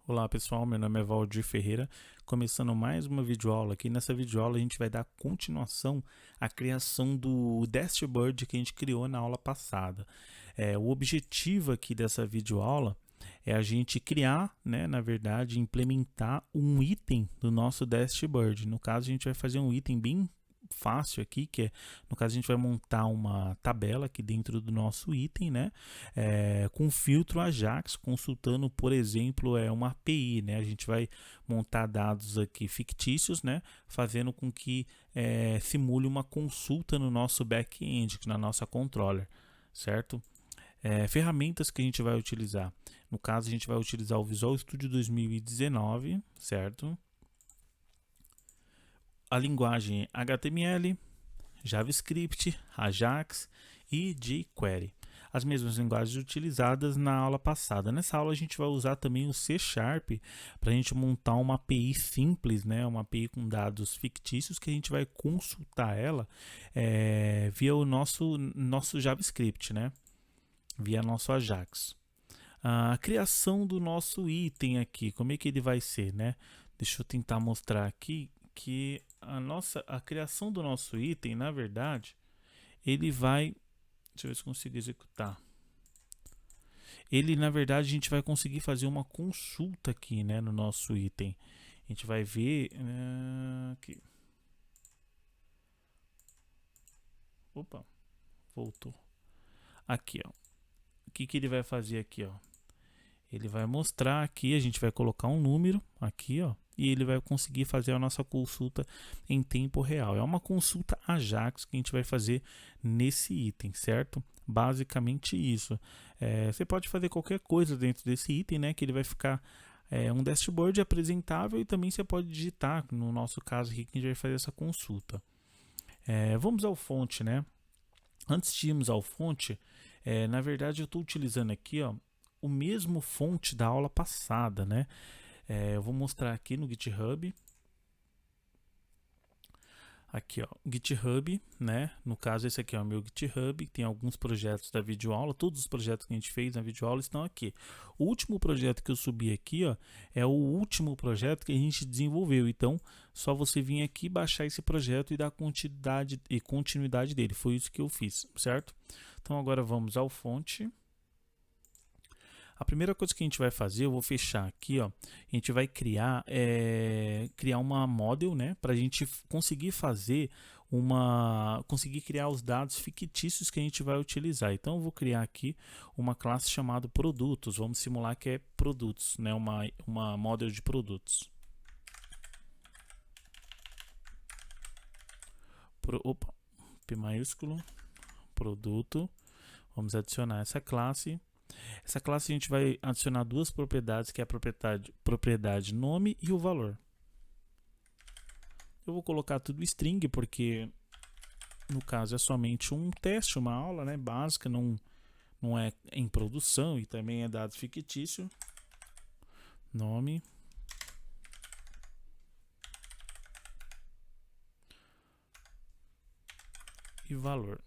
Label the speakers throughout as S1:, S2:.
S1: Olá pessoal, meu nome é Valdir Ferreira, começando mais uma videoaula aqui. Nessa videoaula a gente vai dar continuação à criação do dashboard que a gente criou na aula passada. O objetivo aqui dessa videoaula é a gente criar, na verdade, implementar um item do nosso dashboard. No caso, a gente vai fazer um item bem fácil aqui, que é, no caso, a gente vai montar uma tabela aqui dentro do nosso item, com filtro Ajax, consultando, por exemplo, uma API, A gente vai montar dados aqui fictícios, fazendo com que simule uma consulta no nosso back-end, na nossa controller, certo? Ferramentas que a gente vai utilizar. No caso, a gente vai utilizar o Visual Studio 2019, certo? A linguagem HTML, JavaScript, Ajax e jQuery. As mesmas linguagens utilizadas na aula passada. Nessa aula a gente vai usar também o C# para a gente montar uma API simples, uma API com dados fictícios que a gente vai consultar ela via o nosso JavaScript, via nosso Ajax. A criação do nosso item aqui, como é que ele vai ser, Deixa eu tentar mostrar aqui que a criação do nosso item, na verdade, ele vai, deixa eu ver se consigo executar. Ele, na verdade, a gente vai conseguir fazer uma consulta aqui, no nosso item. A gente vai ver aqui. Opa, voltou. Aqui, ó. O que ele vai fazer aqui, ó? Ele vai mostrar aqui, a gente vai colocar um número aqui, ó, e ele vai conseguir fazer a nossa consulta em tempo real. É uma consulta Ajax que a gente vai fazer nesse item, certo? Basicamente isso. Você pode fazer qualquer coisa dentro desse item, que ele vai ficar um dashboard apresentável, e também você pode digitar, no nosso caso aqui, que a gente vai fazer essa consulta. Vamos ao fonte, Antes de irmos ao fonte, na verdade eu estou utilizando aqui, ó, o mesmo fonte da aula passada, eu vou mostrar aqui no GitHub. Aqui, ó, GitHub, no caso esse aqui é o meu GitHub, tem alguns projetos da videoaula, todos os projetos que a gente fez na videoaula estão aqui. O último projeto que eu subi aqui, ó, é o último projeto que a gente desenvolveu, então só você vir aqui, baixar esse projeto e dar continuidade dele, foi isso que eu fiz, certo? Então agora vamos ao fonte. A primeira coisa que a gente vai fazer, eu vou fechar aqui, ó. A gente vai criar uma model, para a gente conseguir fazer conseguir criar os dados fictícios que a gente vai utilizar. Então eu vou criar aqui uma classe chamada produtos. Vamos simular que é produtos, uma model de produtos. Opa, P maiúsculo, produto. Vamos adicionar essa classe. Essa classe a gente vai adicionar duas propriedades, que é a propriedade nome e o valor. Eu vou colocar tudo string, porque no caso é somente um teste, uma aula básica, não é em produção, e também é dado fictício. Nome. E valor.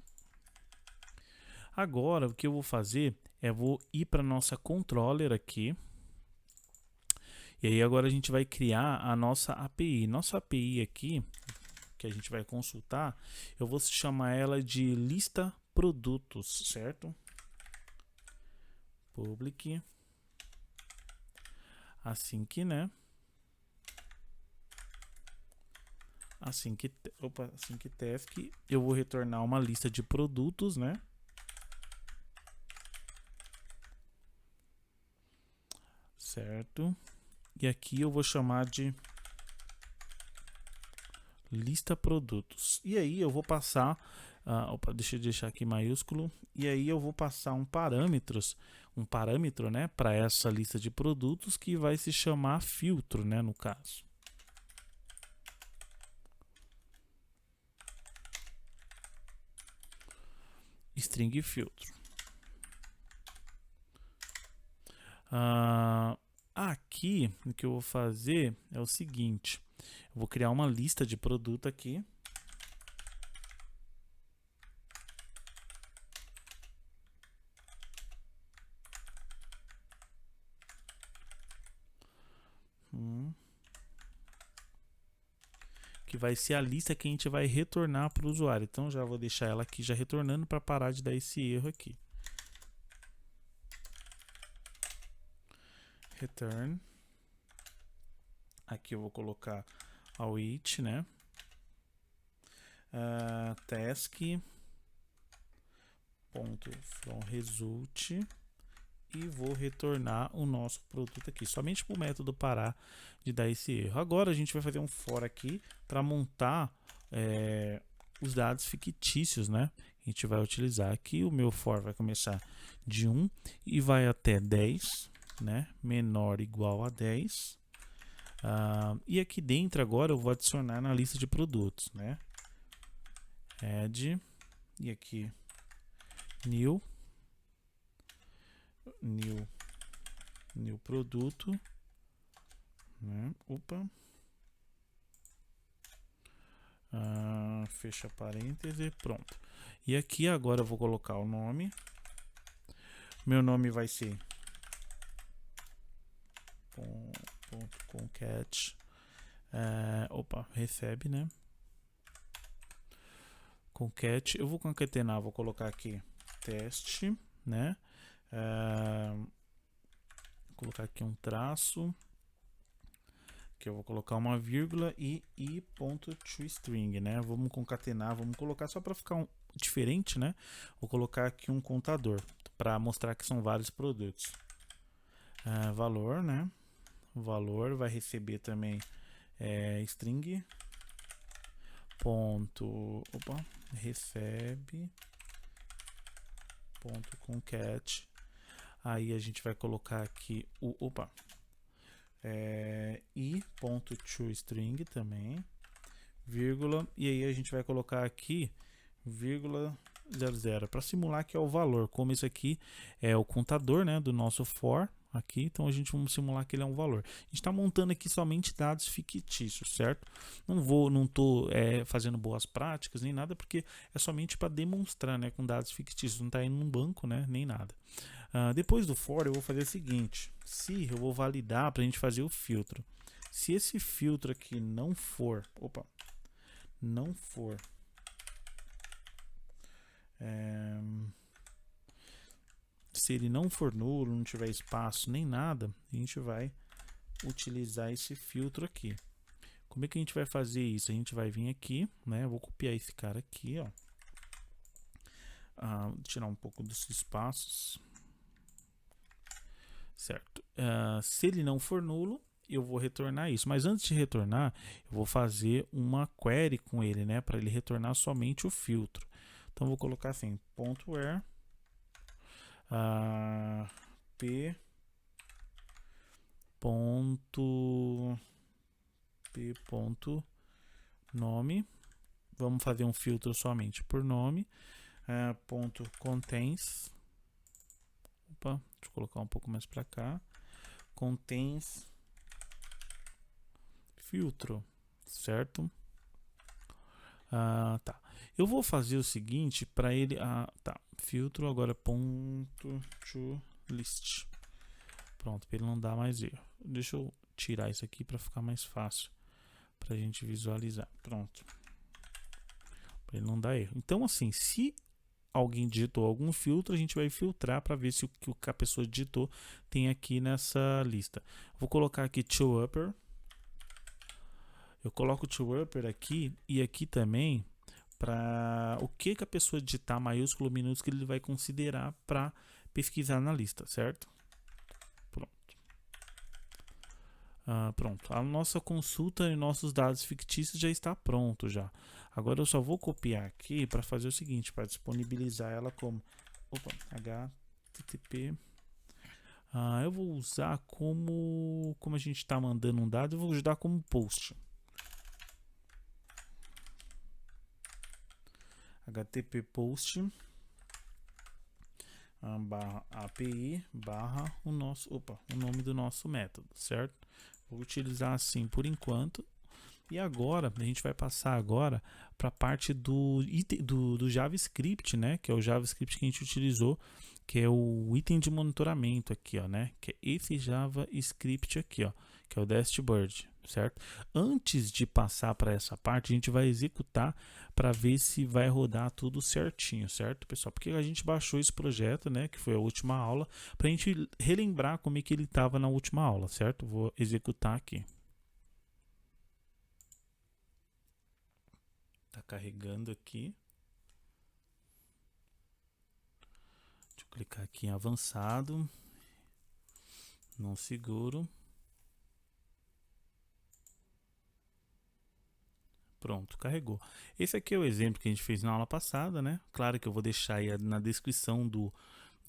S1: Agora o que eu vou fazer vou ir para nossa controller aqui. E aí agora a gente vai criar a nossa API. Nossa API aqui, que a gente vai consultar, eu vou chamar ela de lista produtos, certo? Public. Assim que, assim que task, eu vou retornar uma lista de produtos, certo? E aqui eu vou chamar de lista produtos. E aí eu vou passar, deixa eu deixar aqui maiúsculo. E aí eu vou passar um parâmetro, para essa lista de produtos, que vai se chamar filtro, no caso. String filtro. Aqui o que eu vou fazer é o seguinte: eu vou criar uma lista de produto aqui. que vai ser a lista que a gente vai retornar para o usuário. Então já vou deixar ela aqui já retornando para parar de dar esse erro aqui. Return. Aqui eu vou colocar await, né? Task .from result e vou retornar o nosso produto aqui, somente para o método parar de dar esse erro. Agora a gente vai fazer um for aqui para montar os dados fictícios, né? A gente vai utilizar aqui, o meu for vai começar de 1 e vai até 10, né? Menor ou igual a 10. E aqui dentro agora eu vou adicionar na lista de produtos, né? Add, e aqui new produto, né? Opa, fecha parêntese, pronto. E aqui agora eu vou colocar o nome. Meu nome vai ser .concat, recebe, né? Concat, eu vou concatenar, vou colocar aqui teste, né? Vou colocar aqui um traço, que eu vou colocar uma vírgula e i.toString, né? Vamos concatenar, vamos colocar só para ficar diferente, né? Vou colocar aqui um contador para mostrar que são vários produtos. Valor, né? O valor vai receber também string recebe .concat. Aí a gente vai colocar aqui o i.toString também, vírgula, e aí a gente vai colocar aqui vírgula 00 para simular que é o valor. Como isso aqui é o contador, né, do nosso for aqui, então a gente vai simular que ele é um valor. A gente está montando aqui somente dados fictícios, certo? Não tô fazendo boas práticas nem nada, porque é somente para demonstrar, né, com dados fictícios, não está indo num banco, né, nem nada. Depois do for eu vou fazer o seguinte, se eu vou validar para a gente fazer o filtro. Se esse filtro aqui não for, se ele não for nulo, não tiver espaço nem nada, a gente vai utilizar esse filtro aqui. Como é que a gente vai fazer isso? A gente vai vir aqui, né? Eu vou copiar esse cara aqui, ó. Tirar um pouco dos espaços. Certo. Se ele não for nulo, eu vou retornar isso. Mas antes de retornar, eu vou fazer uma query com ele, né? Para ele retornar somente o filtro. Então, vou colocar assim, .where p nome. Vamos fazer um filtro somente por nome. Contains. Deixa eu colocar um pouco mais para cá. Contains filtro, certo? Tá. Eu vou fazer o seguinte para ele. Filtro agora .toList. Pronto, para ele não dar mais erro. Deixa eu tirar isso aqui para ficar mais fácil para a gente visualizar. Pronto. Para ele não dar erro. Então, assim, se alguém digitou algum filtro, a gente vai filtrar para ver se o que a pessoa digitou tem aqui nessa lista. Vou colocar aqui toUpper. Eu coloco o toUpper aqui e aqui também para o que a pessoa digitar maiúsculo, minúsculo, ele vai considerar para pesquisar na lista, certo? Pronto. Pronto. A nossa consulta e nossos dados fictícios já está pronto já. Agora eu só vou copiar aqui para fazer o seguinte, para disponibilizar ela como HTTP. Eu vou usar como a gente está mandando um dado, eu vou usar como post. HTTP post barra API barra o nome do nosso método, certo? Vou utilizar assim por enquanto. E agora, a gente vai passar agora para a parte do JavaScript, né? Que é o JavaScript que a gente utilizou, que é o item de monitoramento aqui, ó, né? Que é esse JavaScript aqui, ó, que é o dashboard, certo? Antes de passar para essa parte, a gente vai executar para ver se vai rodar tudo certinho, certo, pessoal? Porque a gente baixou esse projeto, né, que foi a última aula, para a gente relembrar como é que ele estava na última aula, certo? Vou executar aqui. Tá carregando aqui. Deixa eu clicar aqui em avançado. Não seguro. Pronto, carregou. Esse aqui é o exemplo que a gente fez na aula passada, né? Claro que eu vou deixar aí na descrição do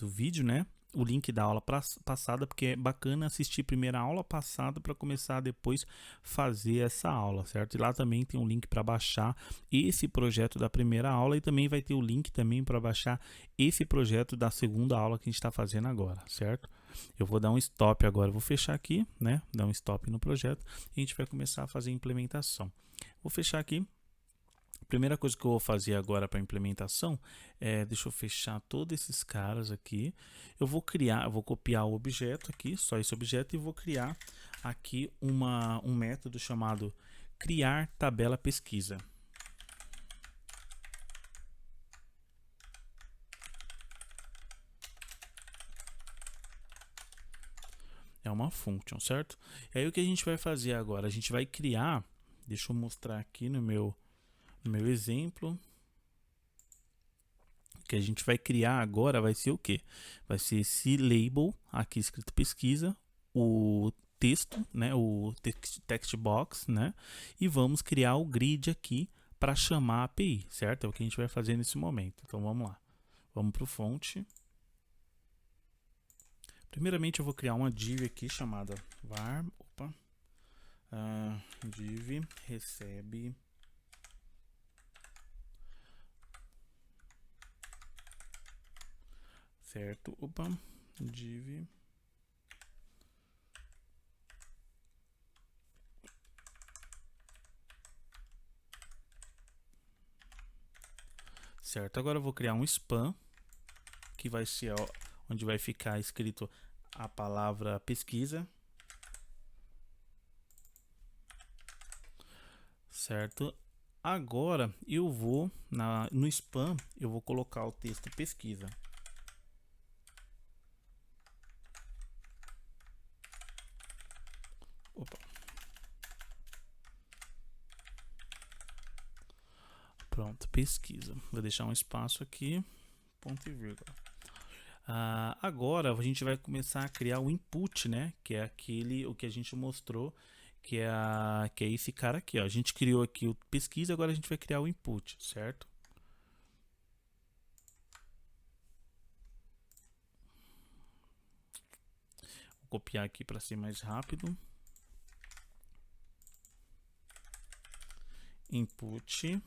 S1: vídeo, né? O link da aula passada, porque é bacana assistir primeiro a aula passada para começar a depois fazer essa aula, certo? E lá também tem um link para baixar esse projeto da primeira aula e também vai ter o link também para baixar esse projeto da segunda aula que a gente está fazendo agora, certo? Eu vou dar um stop agora, vou fechar aqui, né? Dar um stop no projeto e a gente vai começar a fazer a implementação. Vou fechar aqui. A primeira coisa que eu vou fazer agora para implementação é, deixa eu fechar todos esses caras aqui. Eu vou copiar o objeto aqui, só esse objeto, e vou criar aqui um método chamado criar tabela pesquisa. É uma function, certo? E aí o que a gente vai fazer agora? A gente vai criar, deixa eu mostrar aqui no meu exemplo. O que a gente vai criar agora vai ser o que? Vai ser esse label aqui escrito pesquisa, o texto, né, o text box, né, e vamos criar o grid aqui para chamar a API, certo? É o que a gente vai fazer nesse momento. Então vamos lá, vamos para o fonte. Primeiramente eu vou criar uma div aqui chamada var, div recebe certo, div certo. Agora eu vou criar um span que vai ser onde vai ficar escrito a palavra pesquisa, certo? Agora eu vou no spam, eu vou colocar o texto pesquisa. Pronto, pesquisa. Vou deixar um espaço aqui, ponto e vírgula. Agora a gente vai começar a criar o input, né? Que é o que a gente mostrou, que é esse cara aqui, ó. A gente criou aqui o pesquisa, agora a gente vai criar o input, certo? Vou copiar aqui para ser mais rápido. Input.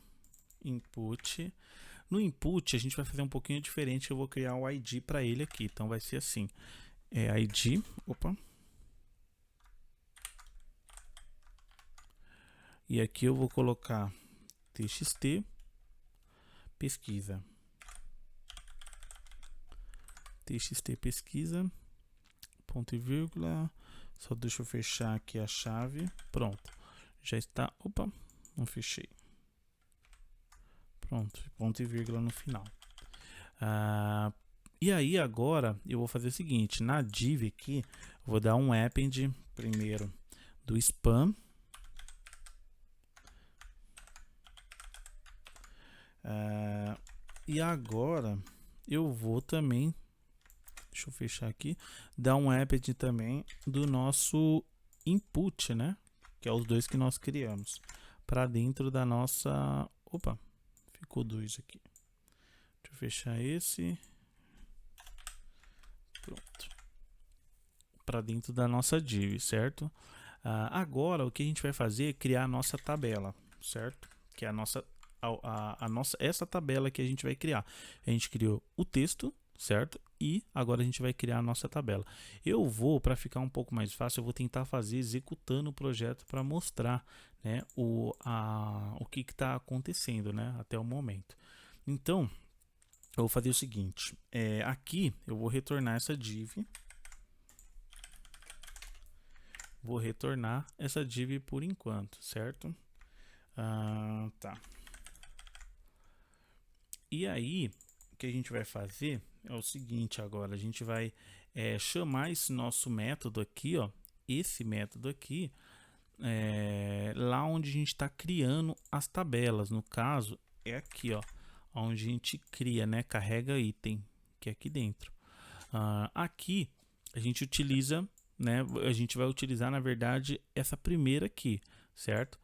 S1: No input a gente vai fazer um pouquinho diferente. Eu vou criar o ID para ele aqui. Então vai ser assim: ID, e aqui eu vou colocar txt pesquisa. Txt pesquisa, ponto e vírgula. Só deixa eu fechar aqui a chave. Pronto. Já está. Não fechei. Pronto, ponto e vírgula no final. E aí agora eu vou fazer o seguinte: na div aqui, vou dar um append primeiro do spam. E agora eu vou também, deixa eu fechar aqui, dar um append também do nosso input, né? Que é os dois que nós criamos para dentro da nossa. Ficou dois aqui. Deixa eu fechar esse. Pronto. Para dentro da nossa div, certo? Agora o que a gente vai fazer é criar a nossa tabela, certo? Que é essa tabela que a gente vai criar. A gente criou o texto, certo? E agora a gente vai criar a nossa tabela. Eu vou, para ficar um pouco mais fácil, eu vou tentar fazer executando o projeto para mostrar, né, o que está acontecendo, né, até o momento. Então, eu vou fazer o seguinte: aqui eu vou retornar essa div. vou retornar essa div por enquanto, certo? Tá. E aí, o que a gente vai fazer é o seguinte agora, a gente vai chamar esse nosso método aqui, ó, esse método aqui, lá onde a gente está criando as tabelas. No caso, é aqui, ó, onde a gente cria, né, carrega item, que é aqui dentro. Aqui a gente utiliza, né, a gente vai utilizar, na verdade, essa primeira aqui, certo?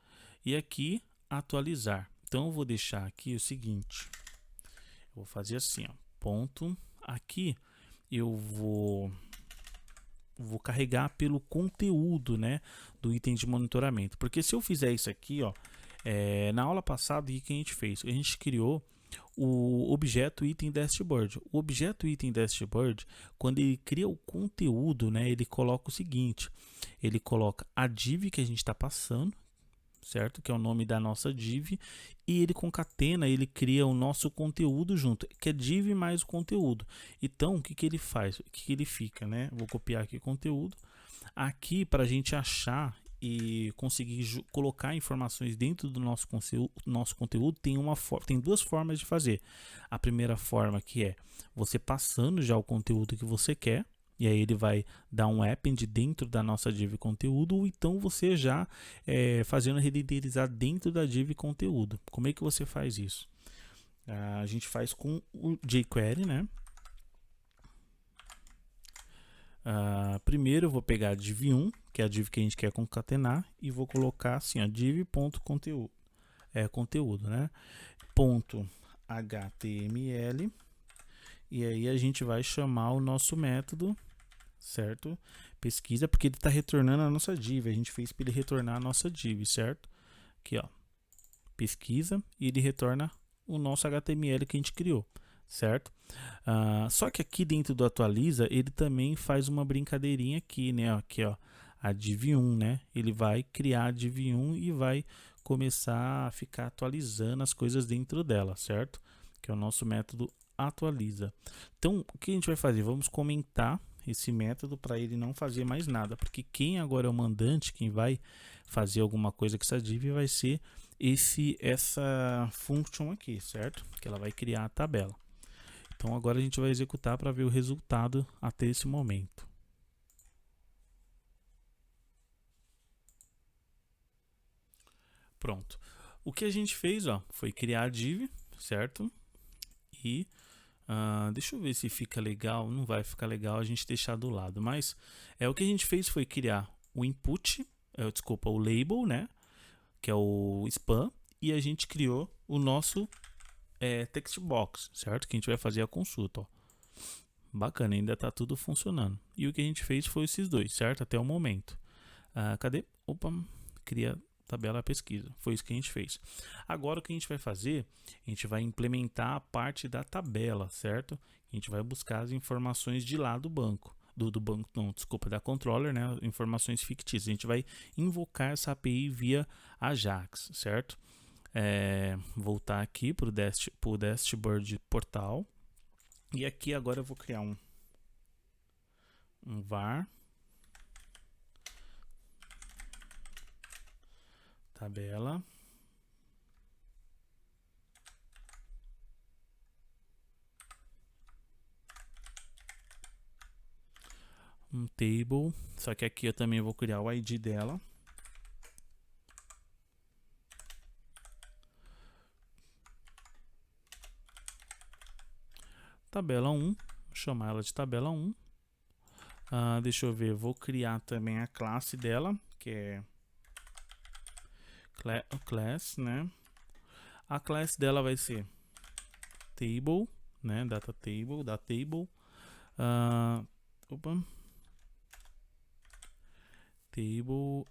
S1: E aqui, atualizar. Então, eu vou deixar aqui o seguinte, eu vou fazer assim, ó, ponto, aqui eu vou carregar pelo conteúdo, né, do item de monitoramento. Porque se eu fizer isso aqui, ó, na aula passada, o que a gente fez? A gente criou o objeto item dashboard. O objeto item dashboard, quando ele cria o conteúdo, né, ele coloca o seguinte: ele coloca a div que a gente está passando, certo? Que é o nome da nossa div, e ele concatena, ele cria o nosso conteúdo junto, que é div mais o conteúdo. Então, o que que ele faz? O que que ele fica, né? Vou copiar aqui conteúdo. Aqui, para a gente achar e conseguir colocar informações dentro do nosso conteúdo, tem duas formas de fazer. A primeira forma, que é você passando já o conteúdo que você quer, e aí ele vai dar um append dentro da nossa div conteúdo, ou então você já fazendo renderizar dentro da div conteúdo. Como é que você faz isso? A gente faz com o jQuery, né? Primeiro eu vou pegar a div1, que é a div que a gente quer concatenar, e vou colocar assim, a div.conteúdo, conteúdo, né? .html, e aí a gente vai chamar o nosso método, certo? Pesquisa, porque ele está retornando a nossa div, a gente fez para ele retornar a nossa div, certo? Aqui, ó, pesquisa, e ele retorna o nosso HTML que a gente criou, certo? Só que aqui dentro do atualiza, ele também faz uma brincadeirinha aqui, né? Aqui, ó, a div1, né? Ele vai criar a div1 e vai começar a ficar atualizando as coisas dentro dela, certo? Que é o nosso método atualiza. Então, o que a gente vai fazer? Vamos comentar esse método para ele não fazer mais nada, porque quem agora é o mandante, quem vai fazer alguma coisa com essa div vai ser essa function aqui, certo? Que ela vai criar a tabela. Então agora a gente vai executar para ver o resultado até esse momento. Pronto. O que a gente fez, ó, foi criar a div, certo? E deixa eu ver se fica legal. Não vai ficar legal a gente deixar do lado, mas o que a gente fez foi criar o input, desculpa, o label, né? Que é o spam, e a gente criou o nosso text box, certo? Que a gente vai fazer a consulta, ó. Bacana, ainda tá tudo funcionando. E o que a gente fez foi esses dois, certo? Até o momento. Cadê? Opa, cria tabela pesquisa. Foi isso que a gente fez. Agora o que a gente vai fazer? A gente vai implementar a parte da tabela, certo? A gente vai buscar as informações de lá do banco. Do banco, não, desculpa, da controller, né? Informações fictícias. A gente vai invocar essa API via Ajax, certo? Voltar aqui para o dashboard portal. E aqui agora eu vou criar um var tabela um table, só que aqui eu também vou criar o ID dela. Tabela 1, vou chamar ela de tabela 1. Deixa eu ver, vou criar também a classe dela, que é class, né? A classe dela vai ser table, né? Data table, da table. Table,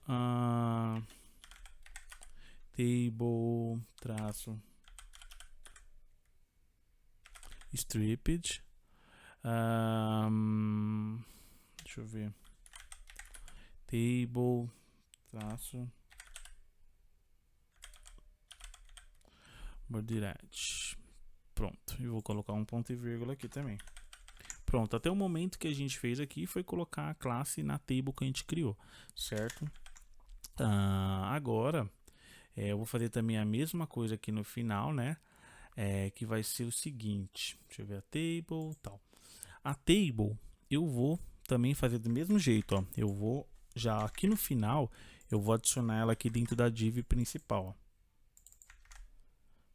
S1: table traço stripped. Deixa eu ver. Table traço borderette. Pronto. E vou colocar um ponto e vírgula aqui também. Pronto, até o momento que a gente fez aqui foi colocar a classe na table que a gente criou, certo? Agora, eu vou fazer também a mesma coisa aqui no final, né? Que vai ser o seguinte, deixa eu ver a table, tal. A table eu vou também fazer do mesmo jeito, ó. Eu vou já aqui no final, eu vou adicionar ela aqui dentro da div principal, ó.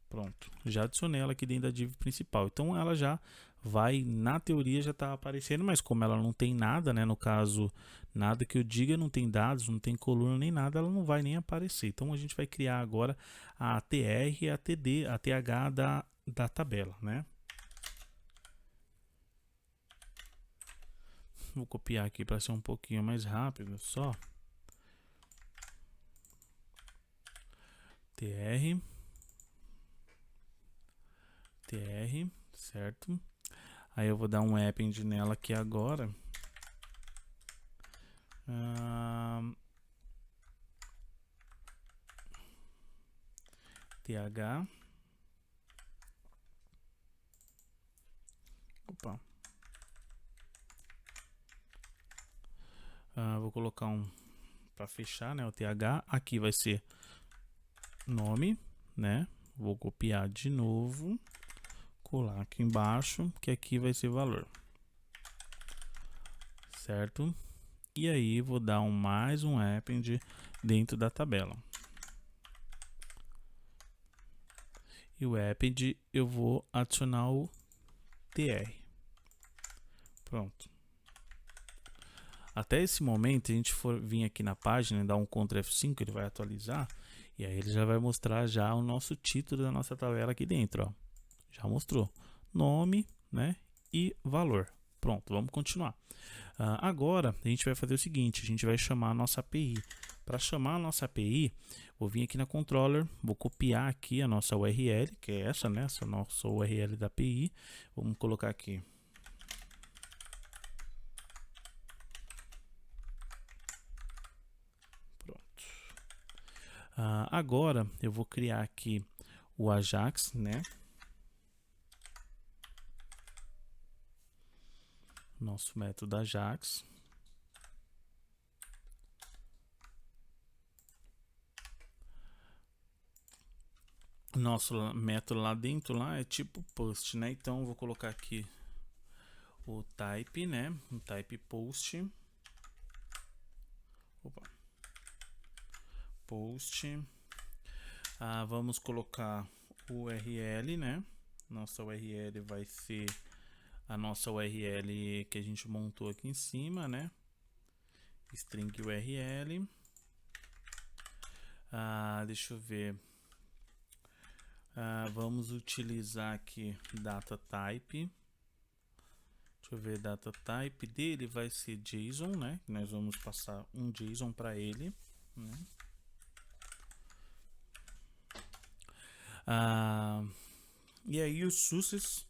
S1: Pronto, já adicionei ela aqui dentro da div principal. Então ela já vai, na teoria já está aparecendo, mas como ela não tem nada, né, no caso, nada que eu diga, não tem dados, não tem coluna nem nada, ela não vai nem aparecer. Então a gente vai criar agora a tr e a td, a th da tabela, né? Vou copiar aqui para ser um pouquinho mais rápido, só. tr, certo? Aí eu vou dar um append nela aqui agora. th. Opa. Vou colocar um para fechar, né? O th. Aqui vai ser nome, né? Vou copiar de novo, colar aqui embaixo, que aqui vai ser valor, certo? E aí vou dar mais um append dentro da tabela. E o append eu vou adicionar o tr. Pronto. Até esse momento, a gente for vir aqui na página e dar um Ctrl F5, ele vai atualizar. E aí ele já vai mostrar já o nosso título da nossa tabela aqui dentro, ó. Já mostrou. Nome, né? E valor. Pronto, vamos continuar. Agora, a gente vai fazer o seguinte, a gente vai chamar a nossa API. Para chamar a nossa API, vou vir aqui na controller, vou copiar aqui a nossa URL, que é essa, né? Essa nossa URL da API. Vamos colocar aqui. Agora eu vou criar aqui o Ajax, né? Nosso método Ajax. Nosso método lá dentro lá é tipo post, né? Então eu vou colocar aqui o type, né? O type post. Opa. Post. Vamos colocar o URL, né? Nossa URL vai ser a nossa URL que a gente montou aqui em cima, né? String URL. Deixa eu ver. Vamos utilizar aqui data type. Deixa eu ver, data type dele vai ser JSON, né? Nós vamos passar um JSON para ele, né? E aí o success,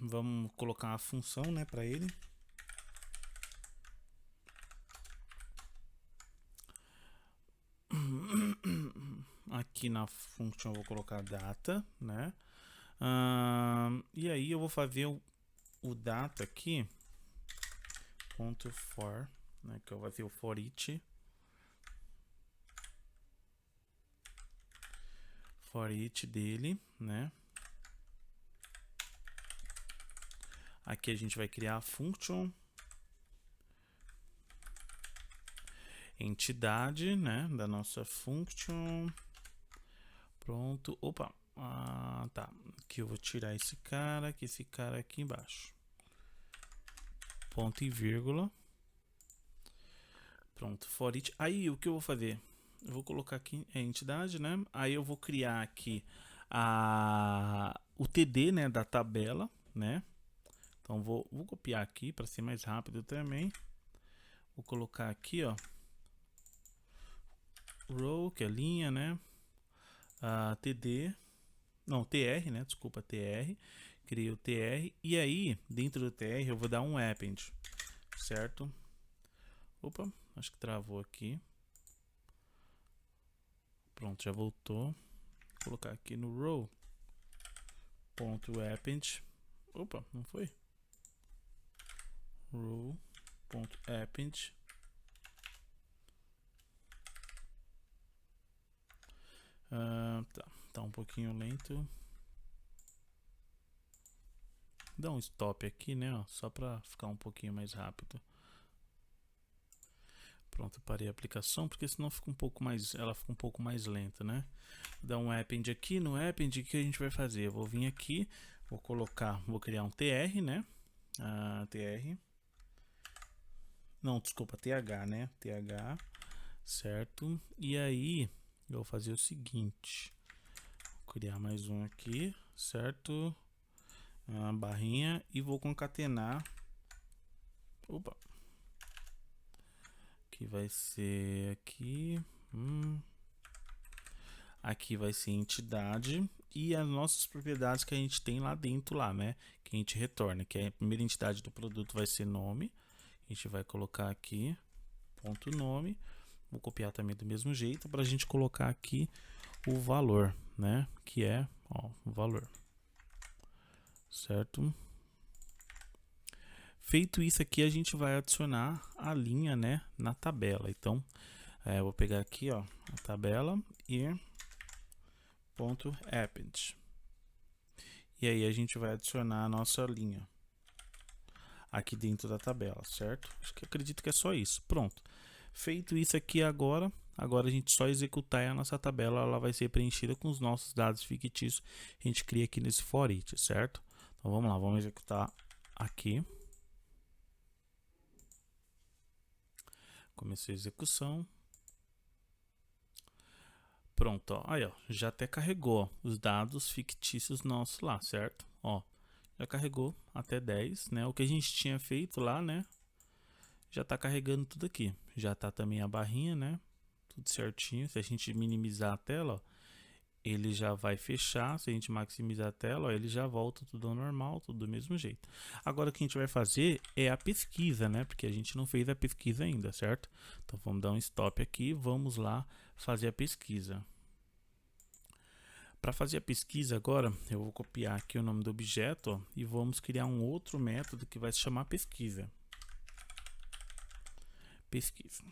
S1: vamos colocar uma função, né, para ele. Aqui na função eu vou colocar data, né? E aí eu vou fazer o data aqui, ponto .for, né, que eu vou fazer o for each. For each dele, né? Aqui a gente vai criar a function entidade, né, da nossa function. Pronto. Opa. Tá. Aqui eu vou tirar esse cara aqui embaixo. Ponto e vírgula. Pronto. For each. Aí o que eu vou fazer? Eu vou colocar aqui a entidade, né? Aí eu vou criar aqui o TD, né, da tabela, né? Então vou copiar aqui para ser mais rápido também. Vou colocar aqui, ó, row, que é linha, né? TD, não, TR, né? Desculpa, TR. Criei o TR e aí dentro do TR eu vou dar um append, certo? Opa, acho que travou aqui. Pronto, já voltou. Vou colocar aqui no row ponto append. Opa, não foi? Row.append. Tá um pouquinho lento. Dá um stop aqui, né? Ó, só para ficar um pouquinho mais rápido. Pronto, parei a aplicação, porque senão fica um pouco mais, ela fica um pouco mais lenta, né? Dá um append aqui. No append, o que a gente vai fazer? Eu vou vir aqui, vou criar um tr, né? Tr. Não, desculpa, th, né? Th, certo? E aí, eu vou fazer o seguinte. Vou criar mais um aqui, certo? A barrinha e vou concatenar. Opa. Que vai ser aqui. Aqui vai ser entidade e as nossas propriedades que a gente tem lá dentro lá, né? Que a gente retorna, que a primeira entidade do produto vai ser nome. A gente vai colocar aqui ponto nome. Vou copiar também do mesmo jeito para a gente colocar aqui o valor, né? Que é, ó, o valor, certo? Feito isso aqui, a gente vai adicionar a linha, né, na tabela. Então, eu vou pegar aqui, ó, a tabela e ponto append. E aí a gente vai adicionar a nossa linha aqui dentro da tabela, certo? Acredito que é só isso. Pronto. Feito isso aqui agora a gente só executar e a nossa tabela ela vai ser preenchida com os nossos dados fictícios que a gente cria aqui nesse for each, certo? Então vamos lá, vamos executar aqui. Comecei a execução. Pronto, ó. Aí, ó, já até carregou ó, os dados fictícios nossos lá, certo? Ó, já carregou até 10, né? O que a gente tinha feito lá, né? Já tá carregando tudo aqui. Já tá também a barrinha, né? Tudo certinho. Se a gente minimizar a tela, ó, ele já vai fechar. Se a gente maximizar a tela, ó, ele já volta tudo ao normal, tudo do mesmo jeito. Agora o que a gente vai fazer é a pesquisa, né? Porque a gente não fez a pesquisa ainda, certo? Então vamos dar um stop aqui, vamos lá fazer a pesquisa. Para fazer a pesquisa agora, eu vou copiar aqui o nome do objeto ó, e vamos criar um outro método que vai se chamar pesquisa. Pesquisa.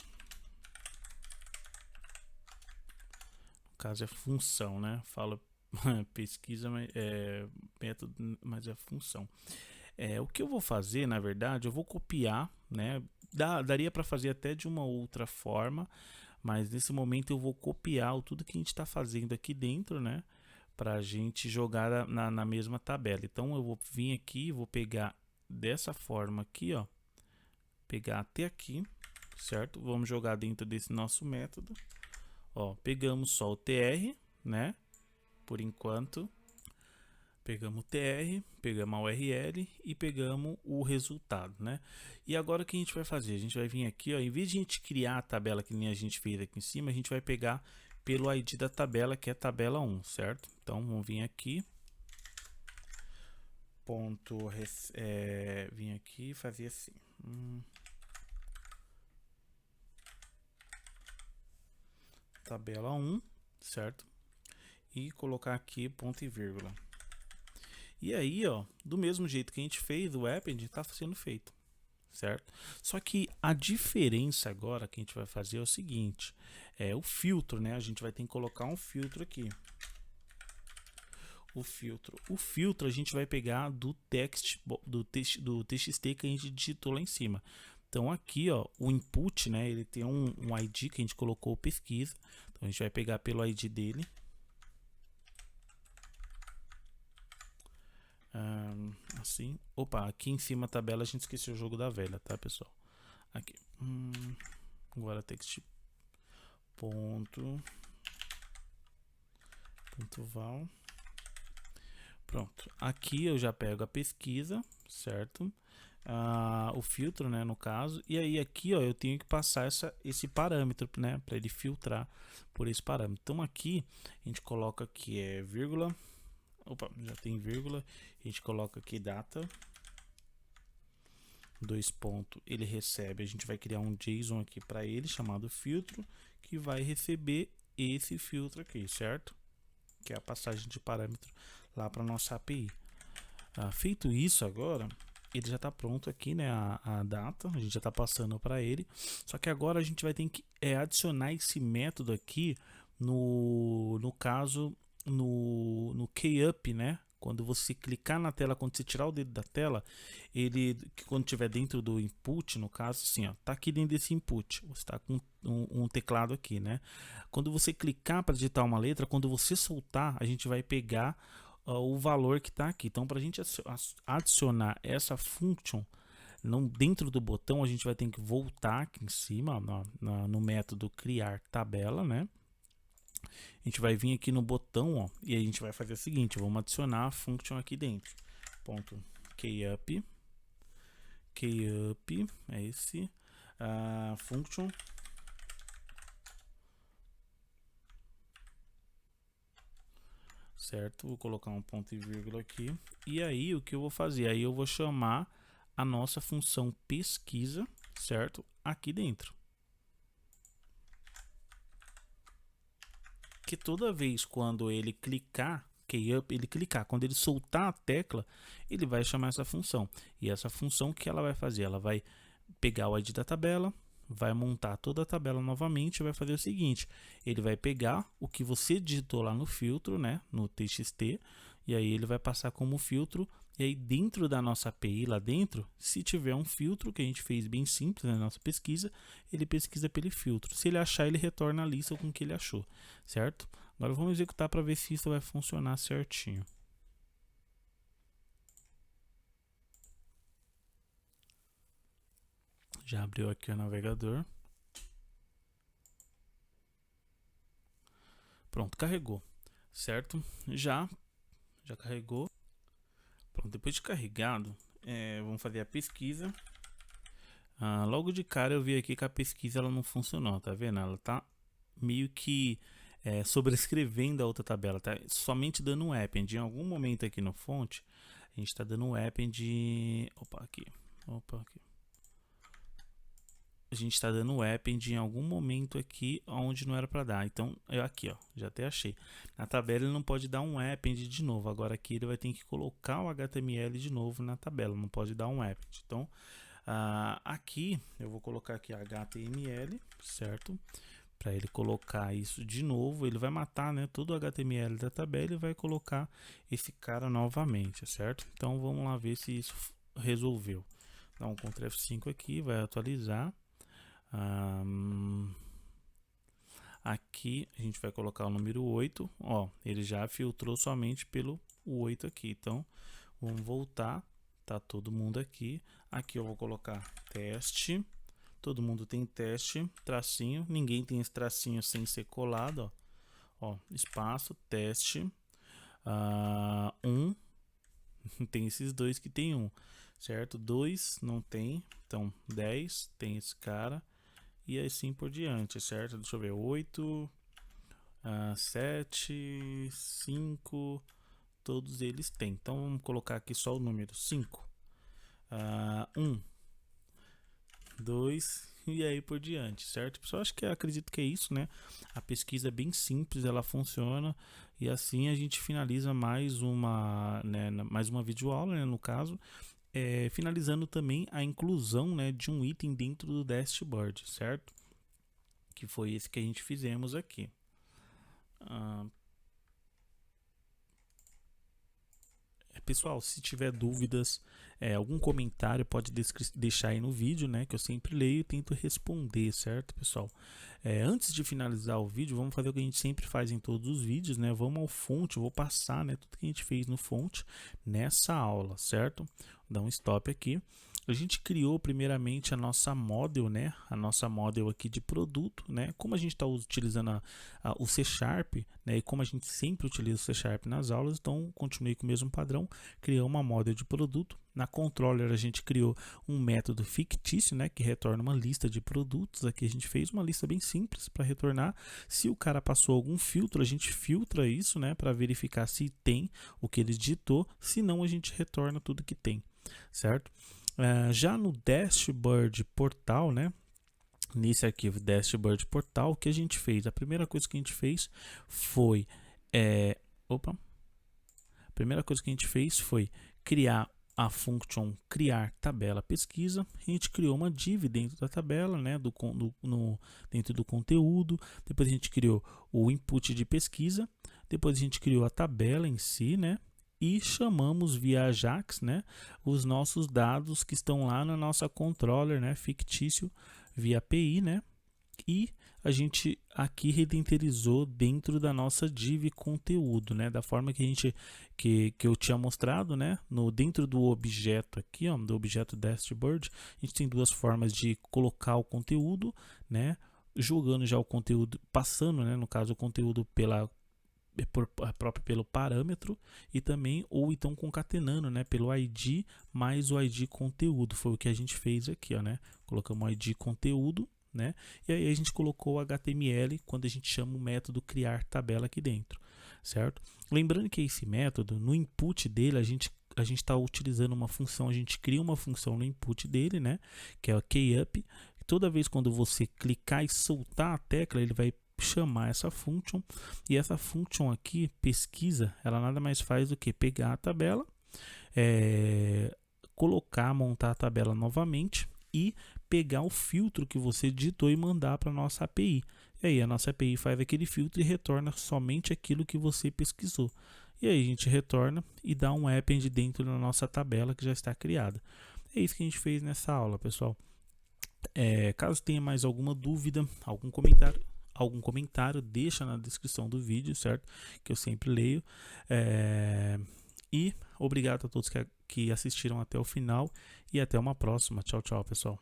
S1: No caso é função, né? Fala pesquisa, método, mas é função. O que eu vou fazer, na verdade, eu vou copiar, né? Daria para fazer até de uma outra forma, mas nesse momento eu vou copiar tudo que a gente está fazendo aqui dentro, né? Para a gente jogar na mesma tabela. Então eu vou vir aqui, vou pegar dessa forma aqui, ó, pegar até aqui, certo? Vamos jogar dentro desse nosso método. Ó, pegamos só o tr, né? Por enquanto, pegamos o tr, pegamos a URL e pegamos o resultado, né? E agora o que a gente vai fazer? A gente vai vir aqui, ó, em vez de a gente criar a tabela que nem a gente fez aqui em cima, a gente vai pegar pelo ID da tabela, que é a tabela 1, certo? Então, vamos vir aqui. Vim aqui e fazer assim. Tabela 1, certo? E colocar aqui ponto e vírgula. E aí, ó, do mesmo jeito que a gente fez, o append está sendo feito, certo? Só que a diferença agora que a gente vai fazer é o seguinte, o filtro, né? A gente vai ter que colocar um filtro aqui. O filtro a gente vai pegar do TXT que a gente digitou lá em cima. Então aqui, ó, o input, né? Ele tem um ID que a gente colocou pesquisa. Então a gente vai pegar pelo ID dele. Assim. Opa, aqui em cima a tabela a gente esqueceu o jogo da velha, tá, pessoal? Aqui. Agora text ponto val. Pronto. Aqui eu já pego a pesquisa, certo? O filtro, né, no caso. E aí aqui, ó, eu tenho que passar esse parâmetro, né, para ele filtrar por esse parâmetro. Então aqui a gente coloca aqui vírgula. Opa, já tem vírgula. A gente coloca aqui data. 2 pontos, ele recebe, a gente vai criar um JSON aqui para ele, chamado filtro, que vai receber esse filtro aqui, certo? Que é a passagem de parâmetro lá para nossa API. Feito isso agora, ele já está pronto aqui, né, a data, a gente já está passando para ele, só que agora a gente vai ter que adicionar esse método aqui no caso, no KeyUp, né, quando você clicar na tela, quando você tirar o dedo da tela, ele, quando estiver dentro do input, no caso, assim, ó, tá aqui dentro desse input, você está com um teclado aqui, né, quando você clicar para digitar uma letra, quando você soltar, a gente vai pegar o valor que está aqui. Então, para a gente adicionar essa function dentro do botão, a gente vai ter que voltar aqui em cima no método criar tabela, né? A gente vai vir aqui no botão, ó, e a gente vai fazer o seguinte: vamos adicionar a function aqui dentro. Ponto KeyUp é esse function. Certo? Vou colocar um ponto e vírgula aqui. E aí, o que eu vou fazer? Aí eu vou chamar a nossa função pesquisa, certo? Aqui dentro. Que toda vez quando ele clicar, quando ele soltar a tecla, ele vai chamar essa função. E essa função, o que ela vai fazer? Ela vai pegar o ID da tabela, vai montar toda a tabela novamente e vai fazer o seguinte: ele vai pegar o que você digitou lá no filtro, né, no TXT, e aí ele vai passar como filtro. E aí dentro da nossa API lá dentro, se tiver um filtro que a gente fez bem simples na nossa pesquisa, ele pesquisa pelo filtro. Se ele achar, ele retorna a lista com o que ele achou, certo? Agora vamos executar para ver se isso vai funcionar certinho. Já abriu aqui o navegador. Pronto, carregou, certo? Já carregou. Pronto, depois de carregado, vamos fazer a pesquisa. Logo de cara eu vi aqui que a pesquisa ela não funcionou, tá vendo? Ela tá meio que sobrescrevendo a outra tabela, tá somente dando um append. Em algum momento aqui no fonte, a gente está dando um append. Opa, aqui. A gente está dando o append em algum momento aqui onde não era para dar. Então, aqui, ó, já até achei. Na tabela ele não pode dar um append de novo. Agora aqui ele vai ter que colocar o HTML de novo na tabela. Não pode dar um append. Então, aqui eu vou colocar aqui HTML, certo? Para ele colocar isso de novo, ele vai matar, né, todo o HTML da tabela e vai colocar esse cara novamente, certo? Então, vamos lá ver se isso resolveu. Dá um Ctrl F5 aqui, vai atualizar. Aqui a gente vai colocar o número 8, ó, ele já filtrou somente pelo 8 aqui, então vamos voltar, tá todo mundo aqui, aqui eu vou colocar teste, todo mundo tem teste, tracinho, ninguém tem esse tracinho sem ser colado, ó, espaço, teste, 1, tem esses dois que tem 1, certo? 2 não tem, então 10 tem esse cara, e assim por diante, certo? Deixa eu ver, 8, 7, 5, todos eles têm. Então vamos colocar aqui só o número 5, 1, 2 e aí por diante, certo? Pessoal, acho que acredito que é isso, né? A pesquisa é bem simples, ela funciona e assim a gente finaliza mais uma, né, mais uma videoaula, né, no caso. Finalizando também a inclusão, né, de um item dentro do dashboard, certo? Que foi esse que a gente fizemos aqui. Pessoal, se tiver dúvidas, algum comentário pode deixar aí no vídeo, né? Que eu sempre leio e tento responder, certo, pessoal? Antes de finalizar o vídeo, vamos fazer o que a gente sempre faz em todos os vídeos, né? Vamos ao fonte, vou passar, né, tudo que a gente fez no fonte nessa aula, certo? Vou dar um stop aqui. A gente criou primeiramente a nossa model, né? A nossa model aqui de produto, né? Como a gente está utilizando o C#, né? E como a gente sempre utiliza o C# nas aulas, então continuei com o mesmo padrão, criou uma model de produto. Na controller a gente criou um método fictício, né? Que retorna uma lista de produtos. Aqui a gente fez uma lista bem simples para retornar. Se o cara passou algum filtro, a gente filtra isso, né? Para verificar se tem o que ele digitou. Se não, a gente retorna tudo que tem, certo? Já no dashboard portal, né? Nesse arquivo dashboard portal, o que a gente fez? A primeira coisa que a gente fez foi criar a function criar tabela pesquisa. A gente criou uma div dentro da tabela, né, dentro do conteúdo. Depois a gente criou o input de pesquisa. Depois a gente criou a tabela em si, né, e chamamos via Ajax, né, os nossos dados que estão lá na nossa controller, né, fictício via API, né, e a gente aqui redenterizou dentro da nossa div conteúdo, né, da forma que a gente que eu tinha mostrado, né, dentro do objeto aqui, ó, do objeto dashboard. A gente tem duas formas de colocar o conteúdo, né, jogando já o conteúdo, passando, né, no caso o conteúdo próprio pelo parâmetro, e também ou então concatenando, né, pelo ID mais o ID conteúdo. Foi o que a gente fez aqui, ó, né, colocamos o ID conteúdo, né, e aí a gente colocou o HTML quando a gente chama o método criar tabela aqui dentro, certo? Lembrando que esse método, no input dele, a gente está utilizando uma função, a gente cria uma função no input dele, né, que é o keyup. Toda vez quando você clicar e soltar a tecla, ele vai chamar essa function, e essa function aqui, pesquisa, ela nada mais faz do que pegar a tabela, montar a tabela novamente e pegar o filtro que você digitou e mandar para a nossa API. E aí a nossa API faz aquele filtro e retorna somente aquilo que você pesquisou. E aí a gente retorna e dá um append dentro da nossa tabela que já está criada. É isso que a gente fez nessa aula, pessoal. Caso tenha mais alguma dúvida, algum comentário, deixa na descrição do vídeo, certo? Que eu sempre leio. E obrigado a todos que assistiram até o final, e até uma próxima. Tchau, tchau, pessoal.